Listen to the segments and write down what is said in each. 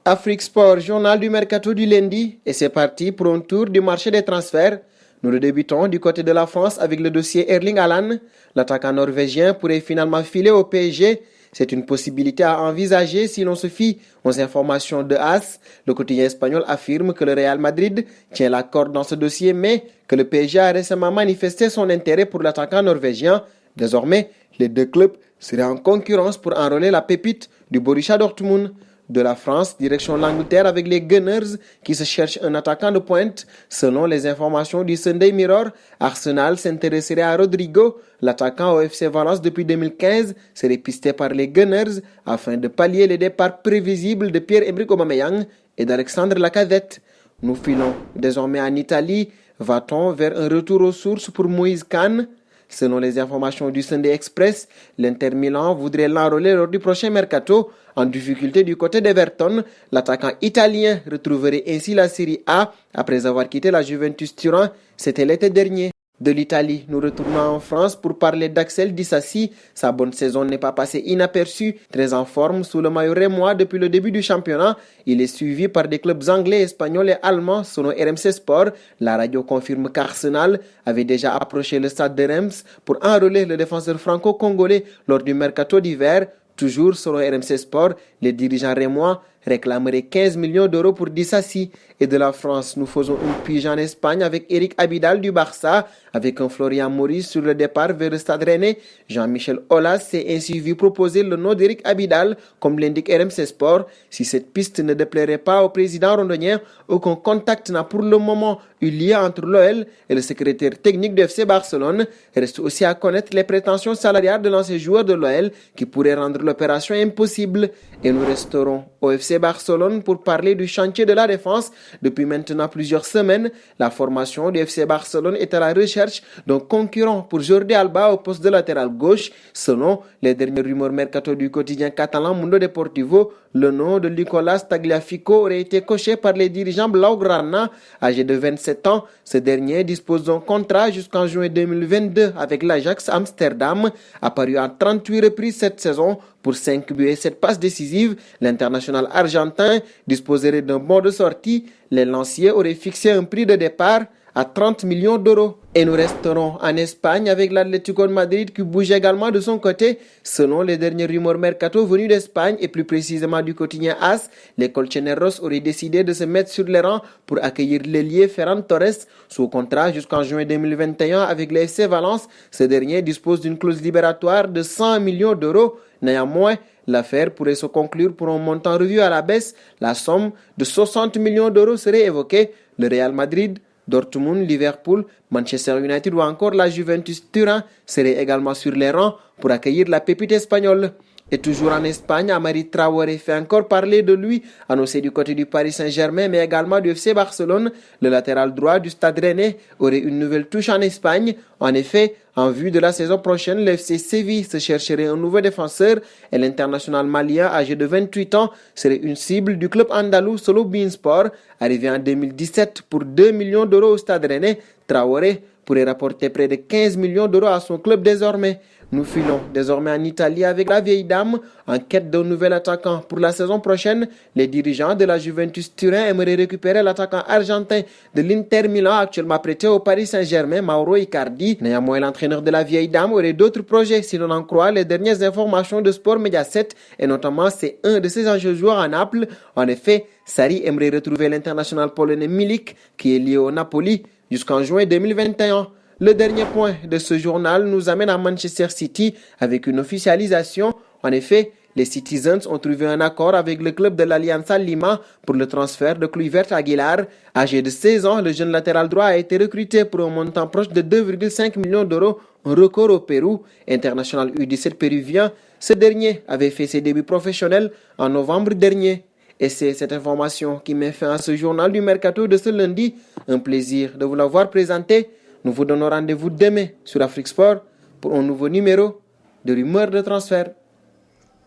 Afrique Sport, journal du mercato du lundi, et c'est parti pour un tour du marché des transferts. Nous le débutons du côté de la France avec le dossier Erling Haaland. L'attaquant norvégien pourrait finalement filer au PSG. C'est une possibilité à envisager si l'on se fie aux informations de AS. Le quotidien espagnol affirme que le Real Madrid tient la corde dans ce dossier, mais que le PSG a récemment manifesté son intérêt pour l'attaquant norvégien. Désormais, les deux clubs seraient en concurrence pour enrôler la pépite du Borussia Dortmund. De la France, direction l'Angleterre avec les Gunners qui se cherchent un attaquant de pointe. Selon les informations du Sunday Mirror, Arsenal s'intéresserait à Rodrigo. L'attaquant au FC Valence depuis 2015 serait pisté par les Gunners afin de pallier les départs prévisibles de Pierre-Emerick Aubameyang et d'Alexandre Lacazette. Nous filons désormais en Italie. Va-t-on vers un retour aux sources pour Moïse Kahn? Selon les informations du Sunday Express, l'Inter Milan voudrait l'enrôler lors du prochain mercato. En difficulté du côté d'Everton, l'attaquant italien retrouverait ainsi la Serie A après avoir quitté la Juventus Turin, c'était l'été dernier. De l'Italie, nous retournons en France pour parler d'Axel Disasi. Sa bonne saison n'est pas passée inaperçue. Très en forme sous le maillot rémois depuis le début du championnat, il est suivi par des clubs anglais, espagnols et allemands. Selon RMC Sport, la radio confirme qu'Arsenal avait déjà approché le stade de Reims pour enrôler le défenseur franco-congolais lors du mercato d'hiver. Toujours selon RMC Sport, les dirigeants rémois réclameraient 15 millions d'euros pour Disasi. Et de la France, nous faisons une pige en Espagne avec Eric Abidal du Barça. Avec un Florian Maurice sur le départ vers le Stade Rennais, Jean-Michel Aulas s'est ainsi vu proposer le nom d'Eric Abidal, comme l'indique RMC Sport. Si cette piste ne déplairait pas au président rondonien, aucun contact n'a pour le moment eu lieu entre l'OL et le secrétaire technique du FC Barcelone. Reste aussi à connaître les prétentions salariales de l'ancien joueur de l'OL qui pourraient rendre l'opération impossible. Et nous resterons au FC Barcelone pour parler du chantier de la défense. Depuis maintenant plusieurs semaines, la formation du FC Barcelone est à la recherche d'un concurrent pour Jordi Alba au poste de latéral gauche. Selon les dernières rumeurs mercato du quotidien catalan Mundo Deportivo, le nom de Nicolas Tagliafico aurait été coché par les dirigeants Blaugrana. Âgé de 27 ans, ce dernier dispose d'un contrat jusqu'en juin 2022 avec l'Ajax Amsterdam. Apparu en 38 reprises cette saison pour 5 buts et 7 passes décisives, l'international argentin disposerait d'un bon de sortie. Les lanciers auraient fixé un prix de départ à 30 millions d'euros. Et nous resterons en Espagne avec l'Atlético de Madrid qui bouge également de son côté. Selon les dernières rumeurs mercato venues d'Espagne et plus précisément du quotidien AS, les Colchoneros auraient décidé de se mettre sur les rangs pour accueillir l'ailier Ferran Torres sous contrat jusqu'en juin 2021 avec le FC Valence. Ce dernier dispose d'une clause libératoire de 100 millions d'euros. Néanmoins, l'affaire pourrait se conclure pour un montant revu à la baisse. La somme de 60 millions d'euros serait évoquée. Le Real Madrid, Dortmund, Liverpool, Manchester United ou encore la Juventus Turin seraient également sur les rangs pour accueillir la pépite espagnole. Et toujours en Espagne, Amari Traoré fait encore parler de lui, annoncé du côté du Paris Saint-Germain mais également du FC Barcelone. Le latéral droit du Stade Rennais aurait une nouvelle touche en Espagne. En effet, en vue de la saison prochaine, le FC Séville se chercherait un nouveau défenseur et l'international malien âgé de 28 ans serait une cible du club andalou Solo Beansport. Arrivé en 2017 pour 2 millions d'euros au Stade Rennais, Traoré pourrait rapporter près de 15 millions d'euros à son club désormais. Nous filons désormais en Italie avec la vieille dame en quête d'un nouvel attaquant. Pour la saison prochaine, les dirigeants de la Juventus Turin aimeraient récupérer l'attaquant argentin de l'Inter Milan actuellement prêté au Paris Saint-Germain, Mauro Icardi. Néanmoins, l'entraîneur de la vieille dame aurait d'autres projets si l'on en croit les dernières informations de Sport Mediaset et notamment c'est un de ses anciens joueurs à Naples. En effet, Sarri aimerait retrouver l'international polonais Milik qui est lié au Napoli jusqu'en juin 2021. Le dernier point de ce journal nous amène à Manchester City avec une officialisation. En effet, les Citizens ont trouvé un accord avec le club de l'Alianza Lima pour le transfert de Kluivert Aguilar. Âgé de 16 ans, le jeune latéral droit a été recruté pour un montant proche de 2,5 millions d'euros, un record au Pérou. International U17 péruvien, ce dernier avait fait ses débuts professionnels en novembre dernier. Et c'est cette information qui met fin à ce journal du mercato de ce lundi. Un plaisir de vous l'avoir présenté. Nous vous donnons rendez-vous demain sur Afrique Sport pour un nouveau numéro de rumeurs de transfert.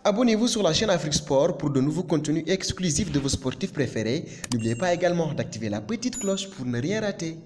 Abonnez-vous sur la chaîne Afrique Sport pour de nouveaux contenus exclusifs de vos sportifs préférés. N'oubliez pas également d'activer la petite cloche pour ne rien rater.